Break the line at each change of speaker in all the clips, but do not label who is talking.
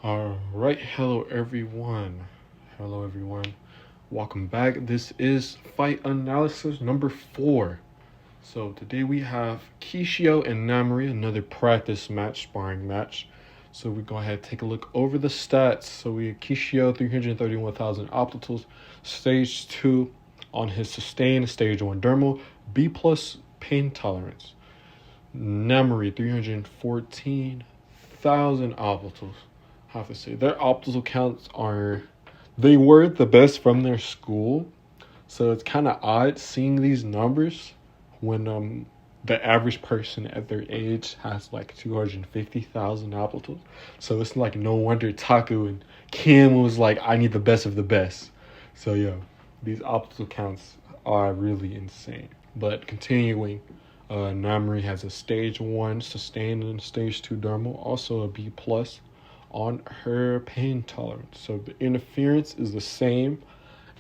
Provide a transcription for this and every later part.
All right, hello everyone. Hello everyone. Welcome back. This is fight analysis number 4. So today we have Kishio and Namori, another practice match, sparring match. So we go ahead and take a look over the stats. So we have Kishio 331,000 opticals, stage 2 on his sustained, stage 1 dermal, B plus pain tolerance. Namori 314,000 opticals. I have to say their optical counts they were the best from their school, so it's kind of odd seeing these numbers when the average person at their age has like 250,000 opticals. So it's like no wonder Taku and Kim was like, I need the best of the best. So yeah, these optical counts are really insane. But continuing, Namri has a stage 1 sustained and stage 2 dermal, also a B plus on her pain tolerance. So the interference is the same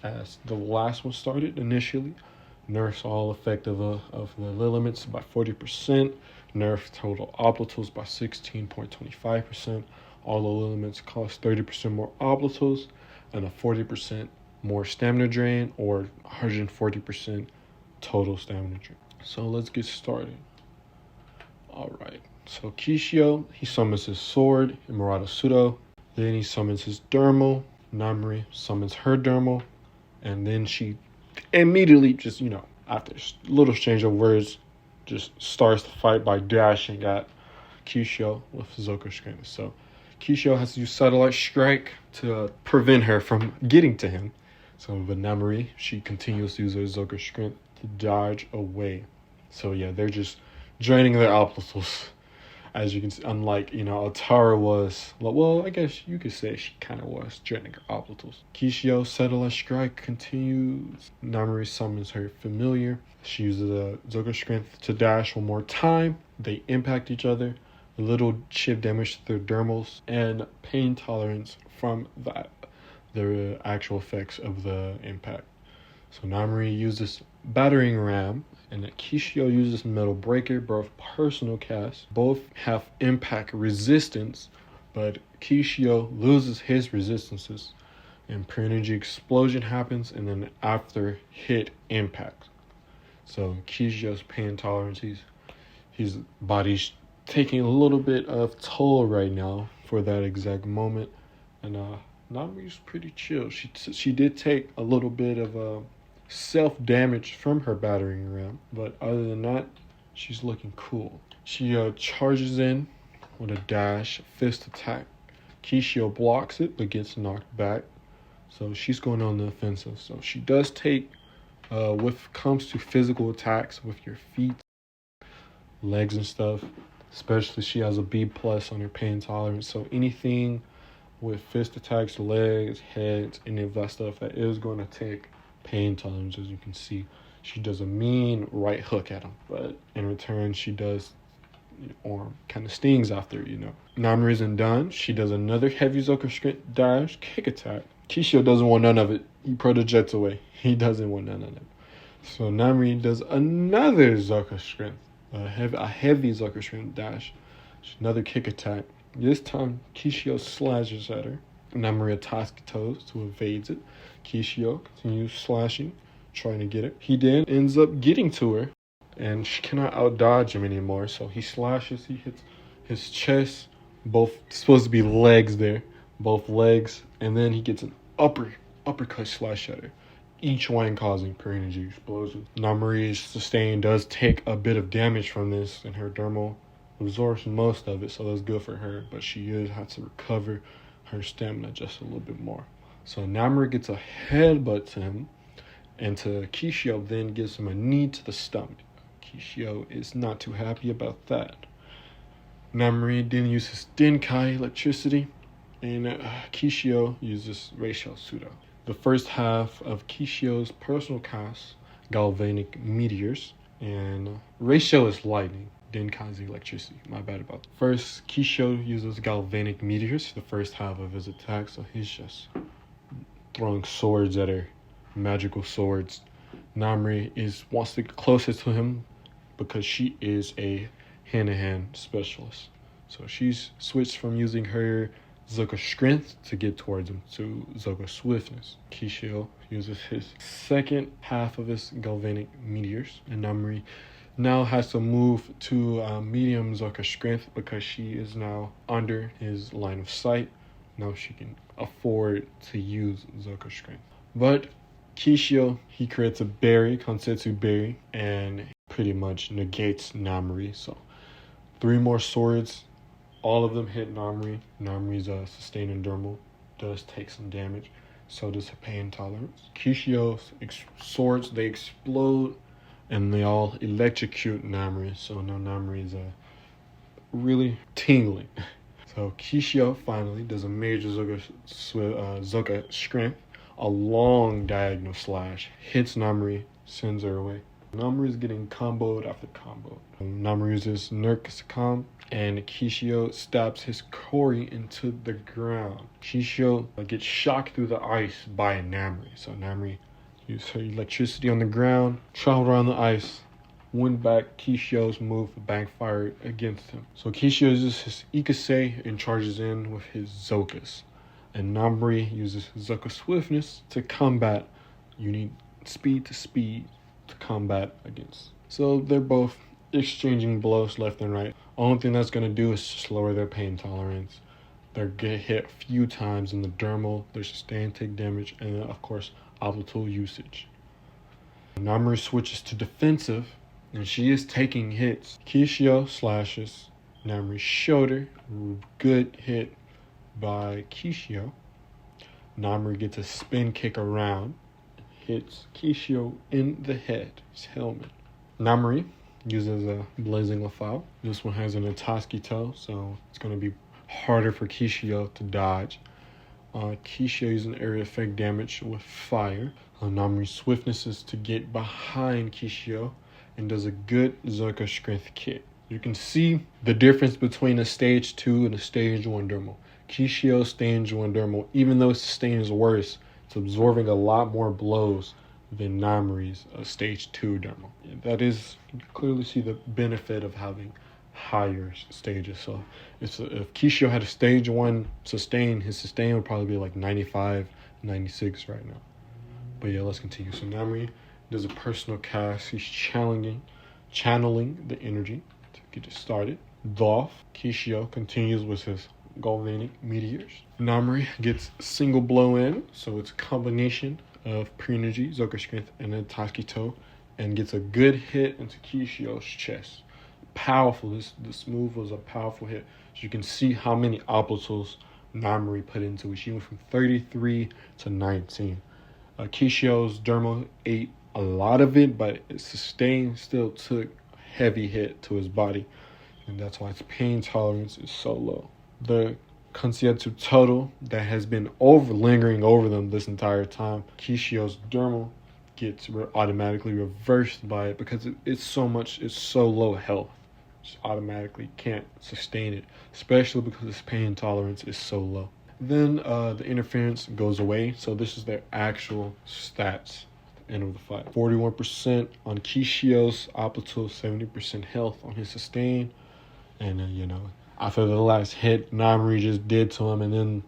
as the last one started initially. Nerfs all effective of the limits by 40%. Nerf total oblitals by 16.25%. All the limits cost 30% more oblitals and a 40% more stamina drain, or 140% total stamina drain. So let's get started. All right. So Kishio, he summons his sword, Murata Sudo. Then he summons his dermal. Namori summons her dermal. And then she immediately just, after a little exchange of words, just starts the fight by dashing at Kishio with Zoka Strength. So Kishio has to use Satellite Strike to prevent her from getting to him. So with Namori, she continues to use her Zoka Strength to dodge away. So yeah, they're just draining their opticals. As you can see, unlike, Atara was, well, I guess you could say she kind of was draining her opticals. Kishio, Satellite Strike continues. Namori summons her familiar. She uses a Zoka Strength to dash one more time. They impact each other. A little chip damage to their dermals and pain tolerance from that, the actual effects of the impact. So Namori uses Battering Ram, and that Kishio uses Metal Breaker, both personal casts. Both have impact resistance, but Kishio loses his resistances. And Pure Energy Explosion happens, and then after hit impact. So Kishio's pain tolerance, his body's taking a little bit of toll right now for that exact moment. And Namori's pretty chill. She did take a little bit of self-damage from her battering ram, but other than that, she's looking cool. She charges in with a dash fist attack. Kishio blocks it but gets knocked back, so she's going on the offensive. So she does take when it comes to physical attacks with your feet, legs and stuff, especially she has a B plus on her pain tolerance, so anything with fist attacks, legs, heads, any of that stuff, that is going to take pain tolerance. As you can see, she does a mean right hook at him, but in return she does arm kind of stings after. Namori isn't done. She does another heavy Zoka Strength dash kick attack. Kishio doesn't want none of it. He projects away. He doesn't want none of it. So Namori does another Zoka Strength, a heavy Zoka Strength dash, another kick attack. This time Kishio slashes at her. Namori attacks toes to evades it. Kishio continues slashing, trying to get it. He then ends up getting to her, and she cannot outdodge him anymore. So he slashes, he hits his chest, both supposed to be legs there, both legs, and then he gets an uppercut slash at her, each one causing Pure Energy Explosion. Namori's sustain does take a bit of damage from this, and her dermal absorbs most of it, so that's good for her, but she has to recover her stamina just a little bit more. So Namori gets a headbutt to him, and to Kishio then gives him a knee to the stomach. Kishio is not too happy about that. Namori then uses Denkai electricity, and Kishio uses Ratio Pseudo. The first half of Kishio's personal cast, Galvanic Meteors, and Ratio is lightning. Denkai's electricity. My bad about that. First, Kishio uses Galvanic Meteors the first half of his attack, so he's just throwing swords at her, magical swords. Namori wants to get closer to him because she is a hand-to-hand specialist. So she's switched from using her Zuko's strength to get towards him to Zuko's swiftness. Kishio uses his second half of his galvanic meteors, and Namri now has to move to medium Zuko's strength because she is now under his line of sight. Now she can afford to use Zuko's strength. But Kishio, he creates a berry, Konsetsu berry, and pretty much negates Namri. So 3 more swords, all of them hit Namri. Namri's sustained endermal does take some damage. So does her pain tolerance. Kishio's swords, they explode and they all electrocute Namri. So now Namri is really tingling. So Kishio finally does a major Zuko strength. A long diagonal slash hits Namri, sends her away. Namri is getting comboed after combo. Namri uses Nurk, and Kishio stabs his Kori into the ground. Kishio gets shocked through the ice by Namri. So Namri used her electricity on the ground, traveled around the ice, went back. Kishio's move backfired against him. So Kishio uses his Ikase and charges in with his Zokas. And Namri uses Zuko's swiftness to combat. You need speed to combat against. So they're both exchanging blows left and right. Only thing that's going to do is just lower their pain tolerance. They're get hit a few times in the dermal. Their sustain take damage, and then of course Oblatul usage. Namri switches to defensive, and she is taking hits. Kishio slashes Namri's shoulder. Good hit by Kishio. Namri gets a spin kick around, hits Kishio in the head, his helmet. Namri uses a Blazing Lafao. This one has an Atoski toe, so it's going to be harder for Kishio to dodge. Kishio uses an area effect damage with fire. Namri's swiftness is to get behind Kishio and does a good Zuko strength kick. You can see the difference between a stage 2 and a stage 1 dermal. Kishio's stage 1 dermal, even though its sustain is worse, it's absorbing a lot more blows than Namri's stage 2 dermal. That is, you can clearly see the benefit of having higher stages. So if Kishio had a stage 1 sustain, his sustain would probably be like 95, 96 right now. But yeah, let's continue. So Namri does a personal cast. He's channeling the energy to get it started. Dolph, Kishio continues with his galvanic meteors. Namri gets single blow in, so it's a combination of pre-energy, Zuko strength, and then Atoski toe, and gets a good hit into Kishio's chest. Powerful. This move was a powerful hit. So you can see how many Oblatuls Namri put into it. She went from 33 to 19. Kishio's dermal ate a lot of it, but its sustain still took a heavy hit to his body, and that's why its pain tolerance is so low. The Konsetsu total that has been lingering over them this entire time, Kishio's dermal gets automatically reversed by it because it's so low health. Just automatically can't sustain it, especially because its pain tolerance is so low. Then the interference goes away, so this is their actual stats at the end of the fight. 41% on Kishio's Oblatul, 70% health on his sustain, and after the last hit Namri just did to him, and then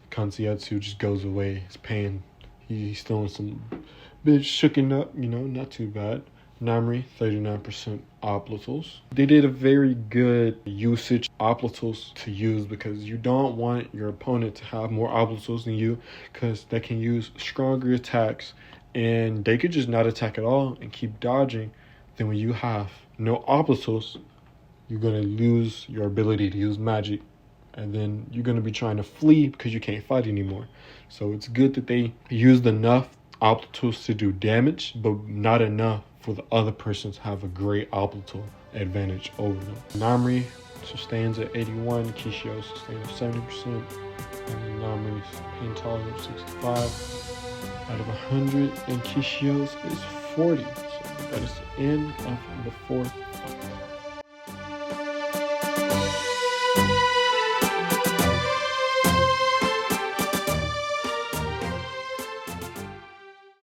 Konsetsu just goes away. His pain, he's still in some bit shooken up, not too bad. Namri, 39% Oblatuls. They did a very good usage Oblatuls to use because you don't want your opponent to have more Oblatuls than you, because they can use stronger attacks and they could just not attack at all and keep dodging. Then when you have no Oblatuls, you're going to lose your ability to use magic, and then you're going to be trying to flee because you can't fight anymore. So it's good that they used enough Oblatuls to do damage, but not enough for the other person to have a great Oblatul advantage over them. Namri sustains at 81, Kishio sustains at 70%, and Namri's pain tolerance 65 out of 100, and Kishio's is 40. So that is the end of the fourth fight.